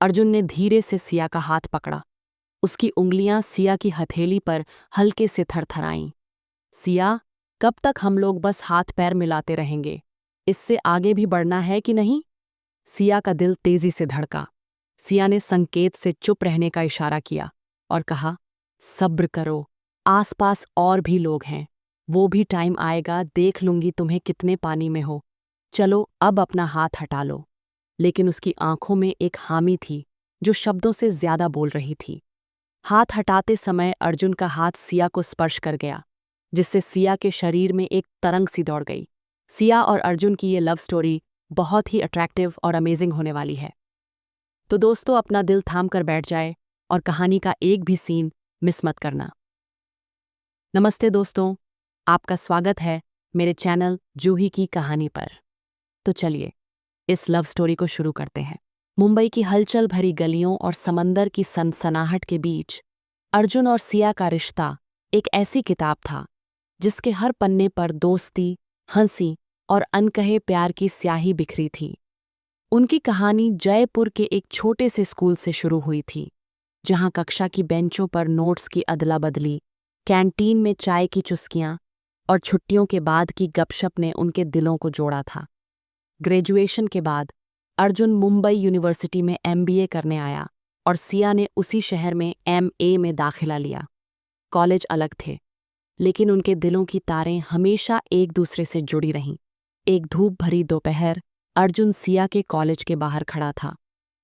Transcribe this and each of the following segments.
अर्जुन ने धीरे से सिया का हाथ पकड़ा। उसकी उंगलियां सिया की हथेली पर हल्के से थरथराईं। सिया, कब तक हम लोग बस हाथ पैर मिलाते रहेंगे? इससे आगे भी बढ़ना है कि नहीं? सिया का दिल तेजी से धड़का। सिया ने संकेत से चुप रहने का इशारा किया और कहा, सब्र करो, आसपास और भी लोग हैं, वो भी टाइम आएगा, देख लूंगी तुम्हें कितने पानी में हो। चलो अब अपना हाथ हटा लो। लेकिन उसकी आंखों में एक हामी थी जो शब्दों से ज्यादा बोल रही थी। हाथ हटाते समय अर्जुन का हाथ सिया को स्पर्श कर गया, जिससे सिया के शरीर में एक तरंग सी दौड़ गई। सिया और अर्जुन की ये लव स्टोरी बहुत ही अट्रैक्टिव और अमेजिंग होने वाली है। तो दोस्तों, अपना दिल थाम कर बैठ जाए और कहानी का एक भी सीन मिस मत करना। नमस्ते दोस्तों, आपका स्वागत है मेरे चैनल जूही की कहानी पर। तो चलिए इस लव स्टोरी को शुरू करते हैं। मुंबई की हलचल भरी गलियों और समंदर की सनसनाहट के बीच अर्जुन और सिया का रिश्ता एक ऐसी किताब था जिसके हर पन्ने पर दोस्ती, हंसी और अनकहे प्यार की स्याही बिखरी थी। उनकी कहानी जयपुर के एक छोटे से स्कूल से शुरू हुई थी, जहां कक्षा की बेंचों पर नोट्स की अदला बदली, कैंटीन में चाय की चुस्कियां और छुट्टियों के बाद की गपशप ने उनके दिलों को जोड़ा था। ग्रेजुएशन के बाद अर्जुन मुंबई यूनिवर्सिटी में MBA करने आया और सिया ने उसी शहर में MA में दाखिला लिया। कॉलेज अलग थे, लेकिन उनके दिलों की तारें हमेशा एक दूसरे से जुड़ी रहीं। एक धूप भरी दोपहर अर्जुन सिया के कॉलेज के बाहर खड़ा था।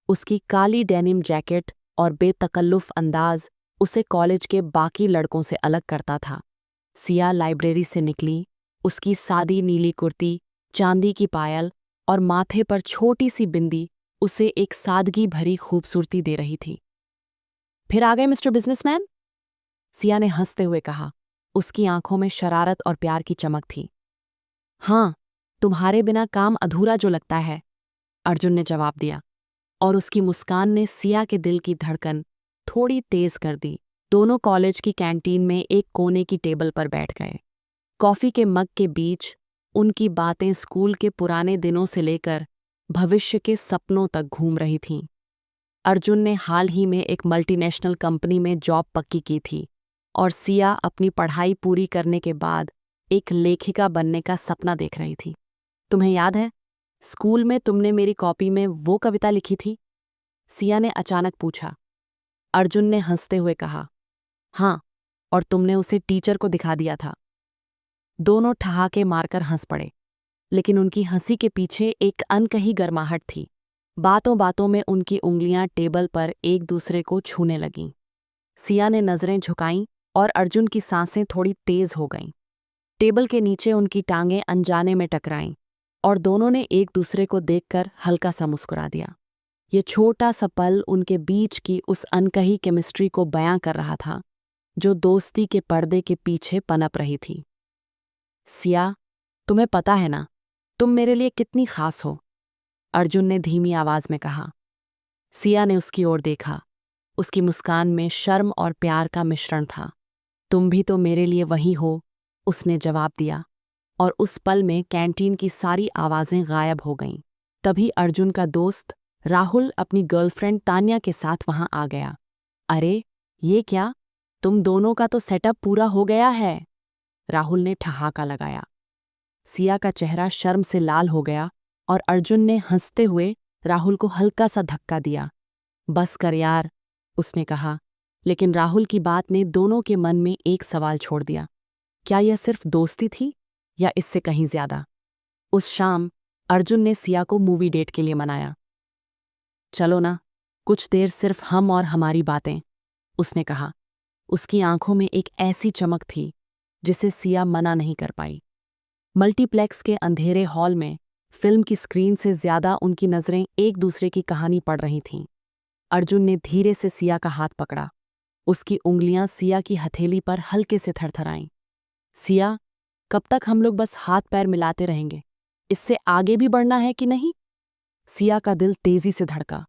उसकी काली डेनिम जैकेट और बेतकल्लुफ अंदाज उसे कॉलेज के बाकी लड़कों से अलग करता था। सिया लाइब्रेरी से निकली, उसकी सादी नीली कुर्ती, चांदी की पायल और माथे पर छोटी सी बिंदी उसे एक सादगी भरी खूबसूरती दे रही थी। फिर आ गए मिस्टर बिजनेसमैन? सिया ने हंसते हुए कहा। उसकी आंखों में शरारत और प्यार की चमक थी। हाँ, तुम्हारे बिना काम अधूरा जो लगता है, अर्जुन ने जवाब दिया, और उसकी मुस्कान ने सिया के दिल की धड़कन थोड़ी तेज कर दी। दोनों कॉलेज की कैंटीन में एक कोने की टेबल पर बैठ गए। कॉफी के मग के बीच उनकी बातें स्कूल के पुराने दिनों से लेकर भविष्य के सपनों तक घूम रही थीं। अर्जुन ने हाल ही में एक मल्टीनेशनल कंपनी में जॉब पक्की की थी और सिया अपनी पढ़ाई पूरी करने के बाद एक लेखिका बनने का सपना देख रही थी। तुम्हें याद है, स्कूल में तुमने मेरी कॉपी में वो कविता लिखी थी? सिया ने अचानक पूछा। अर्जुन ने हंसते हुए कहा, हाँ, और तुमने उसे टीचर को दिखा दिया था। दोनों ठहाके मारकर हंस पड़े, लेकिन उनकी हंसी के पीछे एक अनकही गर्माहट थी। बातों बातों में उनकी उंगलियां टेबल पर एक दूसरे को छूने लगीं। सिया ने नजरें झुकाईं और अर्जुन की सांसें थोड़ी तेज हो गईं। टेबल के नीचे उनकी टांगें अनजाने में टकराईं और दोनों ने एक दूसरे को देखकर हल्का सा मुस्कुरा दिया। ये छोटा सा पल उनके बीच की उस अनकही केमिस्ट्री को बयां कर रहा था जो दोस्ती के पर्दे के पीछे पनप रही थी। सिया, तुम्हें पता है ना, तुम मेरे लिए कितनी खास हो, अर्जुन ने धीमी आवाज में कहा। सिया ने उसकी ओर देखा। उसकी मुस्कान में शर्म और प्यार का मिश्रण था। तुम भी तो मेरे लिए वही हो, उसने जवाब दिया, और उस पल में कैंटीन की सारी आवाजें गायब हो गईं। तभी अर्जुन का दोस्त राहुल अपनी गर्लफ्रेंड तान्या के साथ वहां आ गया। अरे, ये क्या, तुम दोनों का तो सेटअप पूरा हो गया है, राहुल ने ठहाका लगाया। सिया का चेहरा शर्म से लाल हो गया और अर्जुन ने हंसते हुए राहुल को हल्का सा धक्का दिया। बस कर यार, उसने कहा, लेकिन राहुल की बात ने दोनों के मन में एक सवाल छोड़ दिया। क्या यह सिर्फ दोस्ती थी या इससे कहीं ज्यादा? उस शाम अर्जुन ने सिया को मूवी डेट के लिए मनाया। चलो ना, कुछ देर सिर्फ हम और हमारी बातें, उसने कहा। उसकी आंखों में एक ऐसी चमक थी जिसे सिया मना नहीं कर पाई। मल्टीप्लेक्स के अंधेरे हॉल में फिल्म की स्क्रीन से ज्यादा उनकी नजरें एक दूसरे की कहानी पढ़ रही थीं। अर्जुन ने धीरे से सिया का हाथ पकड़ा। उसकी उंगलियां सिया की हथेली पर हल्के से थरथराईं। सिया, कब तक हम लोग बस हाथ पैर मिलाते रहेंगे? इससे आगे भी बढ़ना है कि नहीं? सिया का दिल तेजी से धड़का।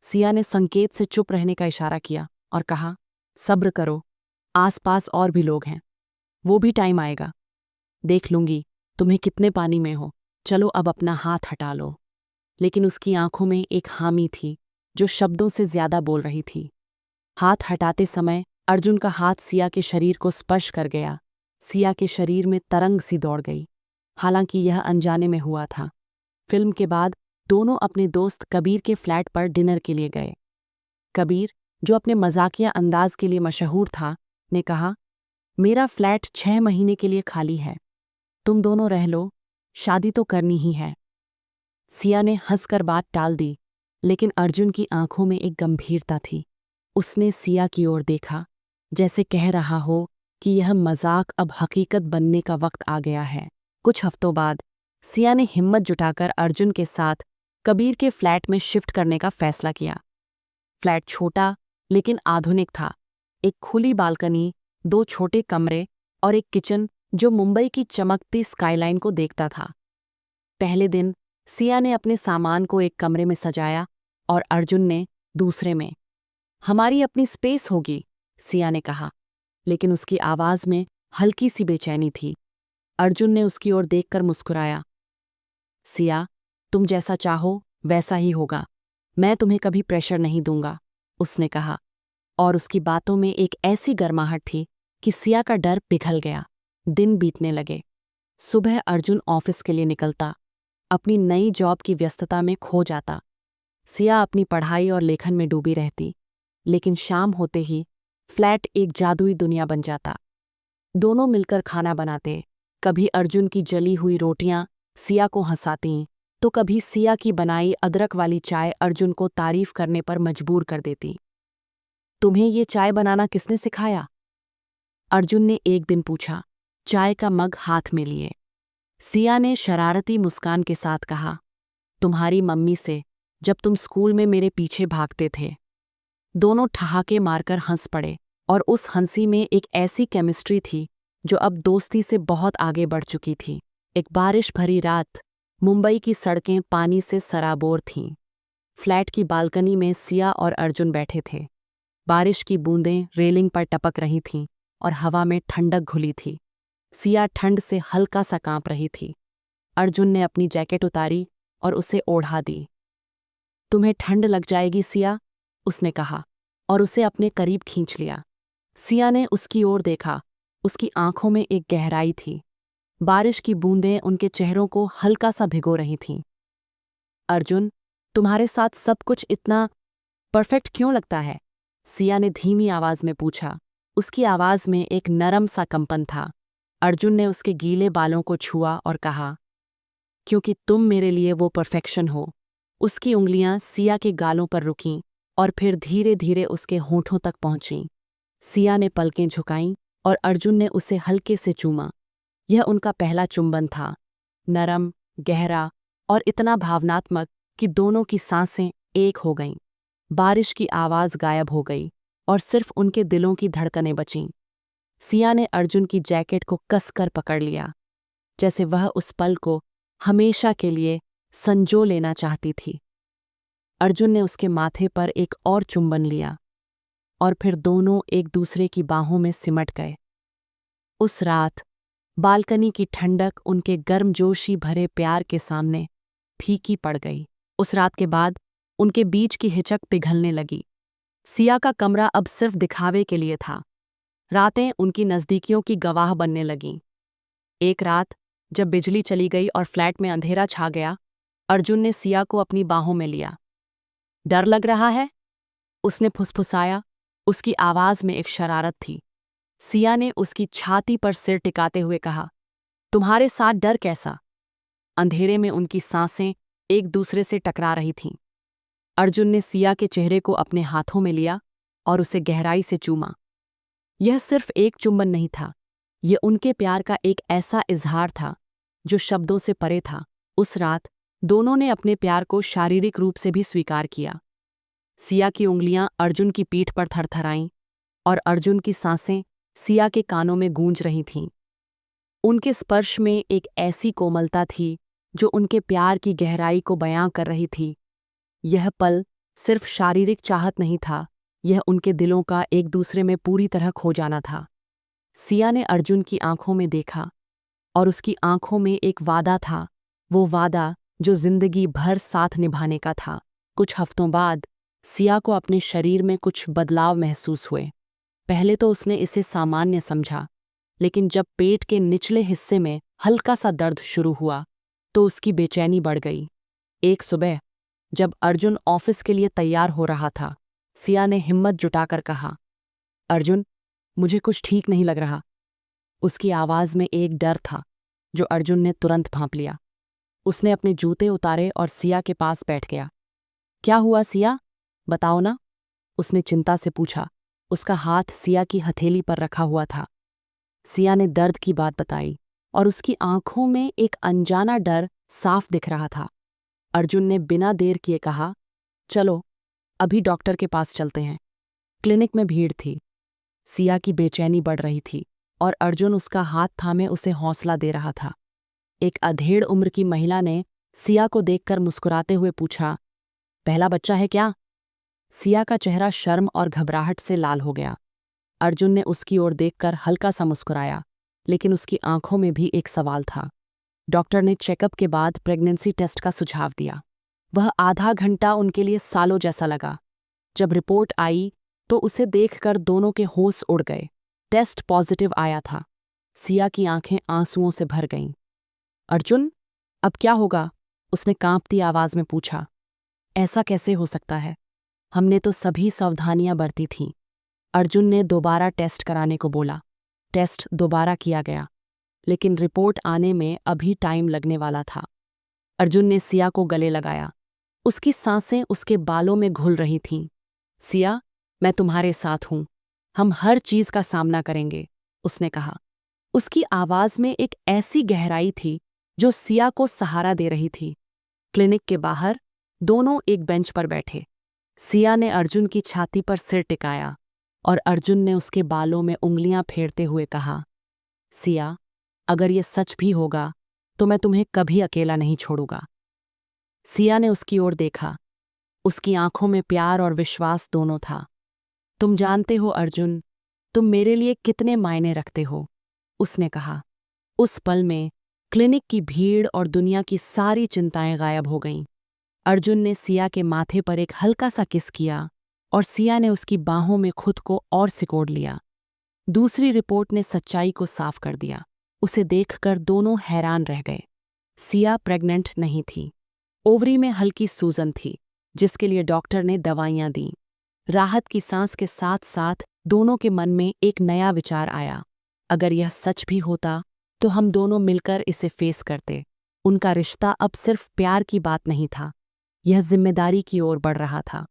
सिया ने संकेत से चुप रहने का इशारा किया और कहा, सब्र करो, आसपास और भी लोग हैं, वो भी टाइम आएगा, देख लूंगी तुम्हें कितने पानी में हो। चलो अब अपना हाथ हटा लो। लेकिन उसकी आंखों में एक हामी थी जो शब्दों से ज्यादा बोल रही थी। हाथ हटाते समय अर्जुन का हाथ सिया के शरीर को स्पर्श कर गया। सिया के शरीर में तरंग सी दौड़ गई। हालांकि यह अनजाने में हुआ था। फिल्म के बाद दोनों अपने दोस्त कबीर के फ्लैट पर डिनर के लिए गए। कबीर, जो अपने मजाकिया अंदाज के लिए मशहूर था, ने कहा, मेरा फ्लैट 6 महीने के लिए खाली है, तुम दोनों रह लो, शादी तो करनी ही है। सिया ने हंसकर बात टाल दी, लेकिन अर्जुन की आंखों में एक गंभीरता थी। उसने सिया की ओर देखा, जैसे कह रहा हो कि यह मजाक अब हकीकत बनने का वक्त आ गया है। कुछ हफ्तों बाद सिया ने हिम्मत जुटाकर अर्जुन के साथ कबीर के फ्लैट में शिफ्ट करने का फैसला किया। फ्लैट छोटा लेकिन आधुनिक था। एक खुली बालकनी, 2 छोटे कमरे और एक किचन जो मुंबई की चमकती स्काईलाइन को देखता था। पहले दिन सिया ने अपने सामान को एक कमरे में सजाया और अर्जुन ने दूसरे में। हमारी अपनी स्पेस होगी, सिया ने कहा, लेकिन उसकी आवाज में हल्की सी बेचैनी थी। अर्जुन ने उसकी ओर देखकर मुस्कुराया। सिया, तुम जैसा चाहो वैसा ही होगा, मैं तुम्हें कभी प्रेशर नहीं दूंगा, उसने कहा, और उसकी बातों में एक ऐसी गर्माहट थी कि सिया का डर पिघल गया। दिन बीतने लगे। सुबह अर्जुन ऑफिस के लिए निकलता, अपनी नई जॉब की व्यस्तता में खो जाता। सिया अपनी पढ़ाई और लेखन में डूबी रहती, लेकिन शाम होते ही फ्लैट एक जादुई दुनिया बन जाता। दोनों मिलकर खाना बनाते। कभी अर्जुन की जली हुई रोटियां सिया को हंसातीं, तो कभी सिया की बनाई अदरक वाली चाय अर्जुन को तारीफ करने पर मजबूर कर देती। तुम्हें ये चाय बनाना किसने सिखाया? अर्जुन ने एक दिन पूछा, चाय का मग हाथ में लिए। सिया ने शरारती मुस्कान के साथ कहा, तुम्हारी मम्मी से, जब तुम स्कूल में मेरे पीछे भागते थे। दोनों ठहाके मारकर हंस पड़े, और उस हंसी में एक ऐसी केमिस्ट्री थी जो अब दोस्ती से बहुत आगे बढ़ चुकी थी। एक बारिश भरी रात, मुंबई की सड़कें पानी से सराबोर थीं। फ्लैट की बालकनी में सिया और अर्जुन बैठे थे। बारिश की बूंदें रेलिंग पर टपक रही थीं और हवा में ठंडक घुली थी। सिया ठंड से हल्का सा कांप रही थी। अर्जुन ने अपनी जैकेट उतारी और उसे ओढ़ा दी। तुम्हें ठंड लग जाएगी सिया, उसने कहा, और उसे अपने करीब खींच लिया। सिया ने उसकी ओर देखा। उसकी आंखों में एक गहराई थी। बारिश की बूंदें उनके चेहरों को हल्का सा भिगो रही थीं। अर्जुन, तुम्हारे साथ सब कुछ इतना परफेक्ट क्यों लगता है? सिया ने धीमी आवाज में पूछा। उसकी आवाज में एक नरम सा कंपन था। अर्जुन ने उसके गीले बालों को छुआ और कहा, क्योंकि तुम मेरे लिए वो परफेक्शन हो। उसकी उंगलियां सिया के गालों पर रुकीं और फिर धीरे धीरे उसके होठों तक पहुंचीं। सिया ने पलकें झुकाईं और अर्जुन ने उसे हल्के से चूमा। यह उनका पहला चुंबन था, नरम, गहरा और इतना भावनात्मक कि दोनों की सांसें एक हो गईं। बारिश की आवाज गायब हो गई और सिर्फ उनके दिलों की धड़कनें बचीं। सिया ने अर्जुन की जैकेट को कसकर पकड़ लिया, जैसे वह उस पल को हमेशा के लिए संजो लेना चाहती थी। अर्जुन ने उसके माथे पर एक और चुंबन लिया और फिर दोनों एक दूसरे की बाहों में सिमट गए। उस रात बालकनी की ठंडक उनके गर्मजोशी भरे प्यार के सामने फीकी पड़ गई। उस रात के बाद उनके बीच की हिचक पिघलने लगी। सिया का कमरा अब सिर्फ दिखावे के लिए था। रातें उनकी नज़दीकियों की गवाह बनने लगीं। एक रात जब बिजली चली गई और फ्लैट में अंधेरा छा गया, अर्जुन ने सिया को अपनी बाहों में लिया। डर लग रहा है? उसने फुसफुसाया। उसकी आवाज में एक शरारत थी। सिया ने उसकी छाती पर सिर टिकाते हुए कहा, तुम्हारे साथ डर कैसा? अंधेरे में उनकी सांसें एक दूसरे से टकरा रही थीं। अर्जुन ने सिया के चेहरे को अपने हाथों में लिया और उसे गहराई से चूमा। यह सिर्फ एक चुंबन नहीं था, यह उनके प्यार का एक ऐसा इजहार था जो शब्दों से परे था। उस रात दोनों ने अपने प्यार को शारीरिक रूप से भी स्वीकार किया। सिया की उंगलियां अर्जुन की पीठ पर थरथराईं और अर्जुन की सांसें सिया के कानों में गूंज रही थीं। उनके स्पर्श में एक ऐसी कोमलता थी जो उनके प्यार की गहराई को बयां कर रही थी। यह पल सिर्फ शारीरिक चाहत नहीं था, यह उनके दिलों का एक दूसरे में पूरी तरह खो जाना था। सिया ने अर्जुन की आंखों में देखा और उसकी आंखों में एक वादा था, वो वादा जो जिंदगी भर साथ निभाने का था। कुछ हफ्तों बाद सिया को अपने शरीर में कुछ बदलाव महसूस हुए। पहले तो उसने इसे सामान्य समझा, लेकिन जब पेट के निचले हिस्से में हल्का सा दर्द शुरू हुआ तो उसकी बेचैनी बढ़ गई। एक सुबह जब अर्जुन ऑफिस के लिए तैयार हो रहा था, सिया ने हिम्मत जुटाकर कहा, अर्जुन, मुझे कुछ ठीक नहीं लग रहा। उसकी आवाज में एक डर था जो अर्जुन ने तुरंत भांप लिया। उसने अपने जूते उतारे और सिया के पास बैठ गया। क्या हुआ सिया, बताओ ना, उसने चिंता से पूछा। उसका हाथ सिया की हथेली पर रखा हुआ था। सिया ने दर्द की बात बताई और उसकी आंखों में एक अनजाना डर साफ दिख रहा था। अर्जुन ने बिना देर किए कहा, चलो अभी डॉक्टर के पास चलते हैं। क्लिनिक में भीड़ थी। सिया की बेचैनी बढ़ रही थी और अर्जुन उसका हाथ थामे उसे हौसला दे रहा था। एक अधेड़ उम्र की महिला ने सिया को देखकर मुस्कुराते हुए पूछा, पहला बच्चा है क्या? सिया का चेहरा शर्म और घबराहट से लाल हो गया। अर्जुन ने उसकी ओर देखकर हल्का सा मुस्कुराया, लेकिन उसकी आंखों में भी एक सवाल था। डॉक्टर ने चेकअप के बाद प्रेगनेंसी टेस्ट का सुझाव दिया। वह आधा घंटा उनके लिए सालों जैसा लगा। जब रिपोर्ट आई तो उसे देखकर दोनों के होश उड़ गए। टेस्ट पॉजिटिव आया था। सिया की आंखें आंसुओं से भर गईं। अर्जुन, अब क्या होगा? उसने कांपती आवाज में पूछा। ऐसा कैसे हो सकता है? हमने तो सभी सावधानियां बरती थीं। अर्जुन ने दोबारा टेस्ट कराने को बोला। टेस्ट दोबारा किया गया, लेकिन रिपोर्ट आने में अभी टाइम लगने वाला था। अर्जुन ने सिया को गले लगाया। उसकी सांसें उसके बालों में घुल रही थीं। सिया, मैं तुम्हारे साथ हूं। हम हर चीज का सामना करेंगे, उसने कहा। उसकी आवाज में एक ऐसी गहराई थी जो सिया को सहारा दे रही थी। क्लिनिक के बाहर दोनों एक बेंच पर बैठे। सिया ने अर्जुन की छाती पर सिर टिकाया और अर्जुन ने उसके बालों में उंगलियां फेरते हुए कहा, सिया, अगर ये सच भी होगा तो मैं तुम्हें कभी अकेला नहीं छोड़ूंगा। सिया ने उसकी ओर देखा। उसकी आंखों में प्यार और विश्वास दोनों था। तुम जानते हो अर्जुन, तुम मेरे लिए कितने मायने रखते हो, उसने कहा। उस पल में क्लिनिक की भीड़ और दुनिया की सारी चिंताएं गायब हो गईं। अर्जुन ने सिया के माथे पर एक हल्का सा किस किया और सिया ने उसकी बाहों में खुद को और सिकोड़ लिया। दूसरी रिपोर्ट ने सच्चाई को साफ कर दिया। उसे देखकर दोनों हैरान रह गए। सिया प्रेग्नेंट नहीं थी। ओवरी में हल्की सूजन थी, जिसके लिए डॉक्टर ने दवाइयां दीं। राहत की सांस के साथ साथ दोनों के मन में एक नया विचार आया। अगर यह सच भी होता तो हम दोनों मिलकर इसे फेस करते। उनका रिश्ता अब सिर्फ प्यार की बात नहीं था, यह जिम्मेदारी की ओर बढ़ रहा था।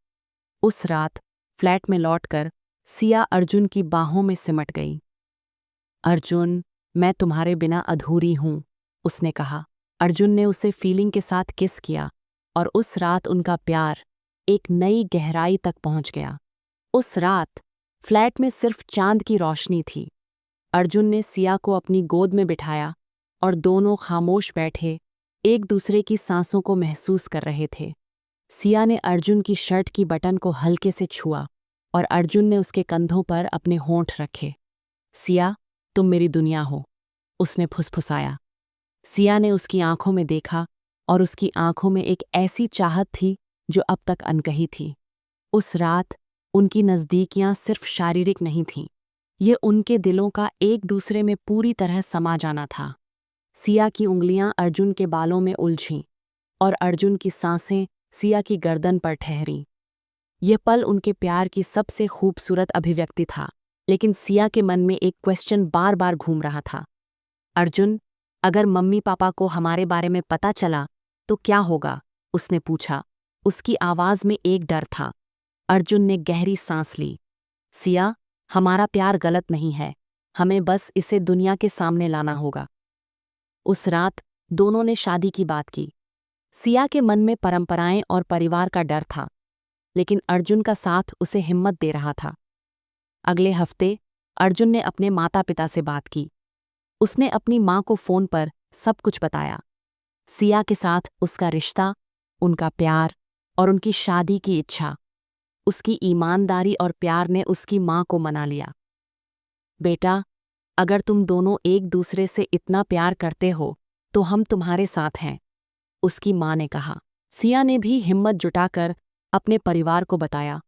उस रात फ्लैट में लौटकर सिया अर्जुन की बाहों में सिमट गई। अर्जुन, मैं तुम्हारे बिना अधूरी हूं, उसने कहा। अर्जुन ने उसे फीलिंग के साथ किस किया और उस रात उनका प्यार एक नई गहराई तक पहुंच गया। उस रात फ्लैट में सिर्फ चांद की रोशनी थी। अर्जुन ने सिया को अपनी गोद में बिठाया और दोनों खामोश बैठे एक दूसरे की सांसों को महसूस कर रहे थे। सिया ने अर्जुन की शर्ट की बटन को हल्के से छुआ और अर्जुन ने उसके कंधों पर अपने होंठ रखे। सिया, तुम मेरी दुनिया हो, उसने फुसफुसाया। सिया ने उसकी आंखों में देखा और उसकी आंखों में एक ऐसी चाहत थी जो अब तक अनकही थी। उस रात उनकी नज़दीकियां सिर्फ शारीरिक नहीं थीं, ये उनके दिलों का एक दूसरे में पूरी तरह समा जाना था। सिया की उंगलियां अर्जुन के बालों में उलझीं और अर्जुन की सांसें सिया की गर्दन पर ठहरीं। यह पल उनके प्यार की सबसे खूबसूरत अभिव्यक्ति था, लेकिन सिया के मन में एक क्वेश्चन बार बार घूम रहा था। अर्जुन, अगर मम्मी पापा को हमारे बारे में पता चला तो क्या होगा? उसने पूछा। उसकी आवाज में एक डर था। अर्जुन ने गहरी सांस ली। सिया, हमारा प्यार गलत नहीं है, हमें बस इसे दुनिया के सामने लाना होगा। उस रात दोनों ने शादी की बात की। सिया के मन में परंपराएं और परिवार का डर था, लेकिन अर्जुन का साथ उसे हिम्मत दे रहा था। अगले हफ्ते अर्जुन ने अपने माता पिता से बात की। उसने अपनी माँ को फ़ोन पर सब कुछ बताया। सिया के साथ उसका रिश्ता, उनका प्यार और उनकी शादी की इच्छा। उसकी ईमानदारी और प्यार ने उसकी माँ को मना लिया। बेटा, अगर तुम दोनों एक दूसरे से इतना प्यार करते हो तो हम तुम्हारे साथ हैं, उसकी माँ ने कहा। सिया ने भी हिम्मत जुटाकर अपने परिवार को बताया।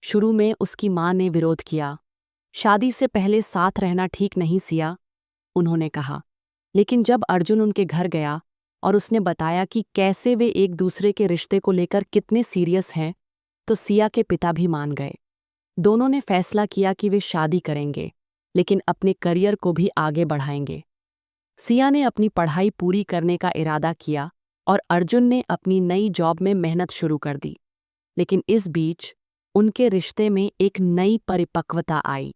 शुरू में उसकी माँ ने विरोध किया। शादी से पहले साथ रहना ठीक नहीं सिया, उन्होंने कहा। लेकिन जब अर्जुन उनके घर गया और उसने बताया कि कैसे वे एक दूसरे के रिश्ते को लेकर कितने सीरियस हैं, तो सिया के पिता भी मान गए। दोनों ने फैसला किया कि वे शादी करेंगे, लेकिन अपने करियर को भी आगे बढ़ाएंगे। सिया ने अपनी पढ़ाई पूरी करने का इरादा किया और अर्जुन ने अपनी नई जॉब में मेहनत शुरू कर दी। लेकिन इस बीच उनके रिश्ते में एक नई परिपक्वता आई।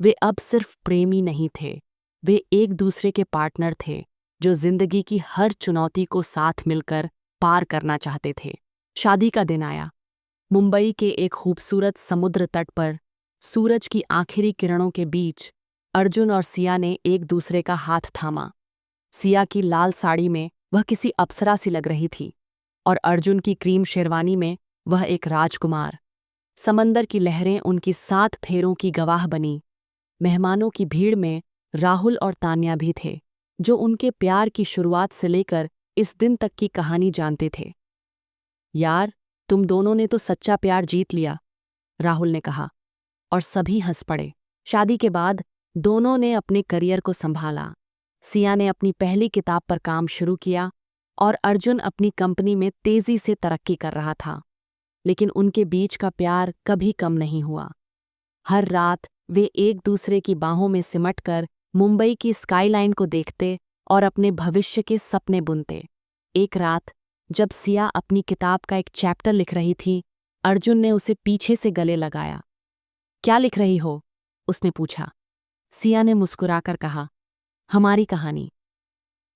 वे अब सिर्फ प्रेमी नहीं थे, वे एक दूसरे के पार्टनर थे जो जिंदगी की हर चुनौती को साथ मिलकर पार करना चाहते थे। शादी का दिन आया। मुंबई के एक खूबसूरत समुद्र तट पर सूरज की आखिरी किरणों के बीच अर्जुन और सिया ने एक दूसरे का हाथ थामा। सिया की लाल साड़ी में वह किसी अप्सरा सी लग रही थी और अर्जुन की क्रीम शेरवानी में वह एक राजकुमार। समंदर की लहरें उनकी 7 फेरों की गवाह बनी। मेहमानों की भीड़ में राहुल और तान्या भी थे, जो उनके प्यार की शुरुआत से लेकर इस दिन तक की कहानी जानते थे। यार, तुम दोनों ने तो सच्चा प्यार जीत लिया, राहुल ने कहा, और सभी हंस पड़े। शादी के बाद दोनों ने अपने करियर को संभाला। सिया ने अपनी पहली किताब पर काम शुरू किया और अर्जुन अपनी कंपनी में तेजी से तरक्की कर रहा था। लेकिन उनके बीच का प्यार कभी कम नहीं हुआ। हर रात वे एक दूसरे की बाहों में सिमटकर मुंबई की स्काईलाइन को देखते और अपने भविष्य के सपने बुनते। एक रात जब सिया अपनी किताब का एक चैप्टर लिख रही थी, अर्जुन ने उसे पीछे से गले लगाया। क्या लिख रही हो? उसने पूछा। सिया ने मुस्कुराकर कहा, हमारी कहानी।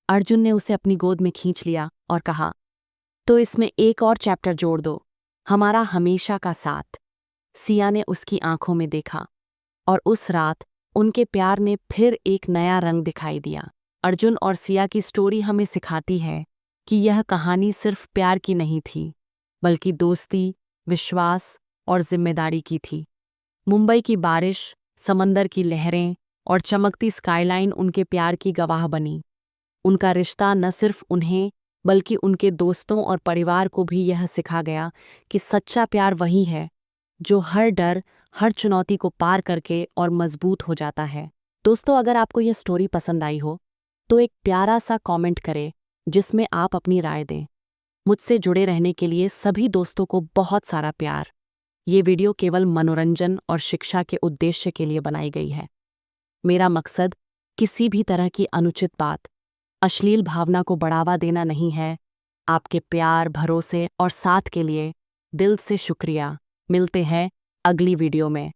अर्जुन ने उसे अपनी गोद में खींच लिया और कहा, तो इसमें एक और चैप्टर जोड़ दो, हमारा हमेशा का साथ। सिया ने उसकी आंखों में देखा और उस रात उनके प्यार ने फिर एक नया रंग दिखाई दिया। अर्जुन और सिया की स्टोरी हमें सिखाती है कि यह कहानी सिर्फ प्यार की नहीं थी, बल्कि दोस्ती, विश्वास और जिम्मेदारी की थी। मुंबई की बारिश, समंदर की लहरें और चमकती स्काईलाइन उनके प्यार की गवाह बनी। उनका रिश्ता न सिर्फ उन्हें बल्कि उनके दोस्तों और परिवार को भी यह सिखा गया कि सच्चा प्यार वही है जो हर डर, हर चुनौती को पार करके और मजबूत हो जाता है। दोस्तों, अगर आपको यह स्टोरी पसंद आई हो तो एक प्यारा सा कमेंट करें जिसमें आप अपनी राय दें। मुझसे जुड़े रहने के लिए सभी दोस्तों को बहुत सारा प्यार। ये वीडियो केवल मनोरंजन और शिक्षा के उद्देश्य के लिए बनाई गई है। मेरा मकसद किसी भी तरह की अनुचित बात, अश्लील भावना को बढ़ावा देना नहीं है। आपके प्यार, भरोसे और साथ के लिए दिल से शुक्रिया। मिलते हैं अगली वीडियो में।